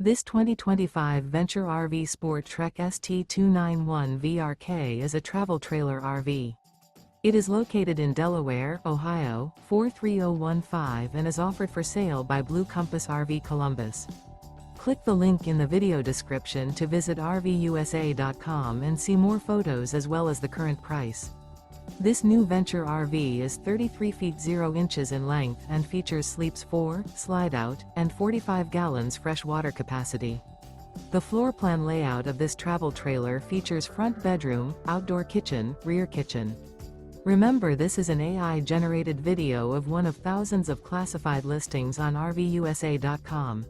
This 2025 Venture RV SportTrek ST291VRK is a travel trailer RV. It is located in Delaware, Ohio, 43015 and is offered for sale by Blue Compass RV Columbus. Click the link in the video description to visit RVUSA.com and see more photos as well as the current price. This new Venture RV is 33 feet 0 inches in length and features sleeps 4, Slideout, and 45 gallons fresh water capacity. The floor plan layout of this travel trailer features front bedroom, outdoor kitchen, rear kitchen. Remember, this is an AI-generated video of one of thousands of classified listings on RVUSA.com.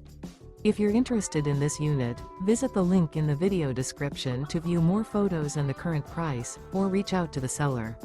If you're interested in this unit, visit the link in the video description to view more photos and the current price, or reach out to the seller.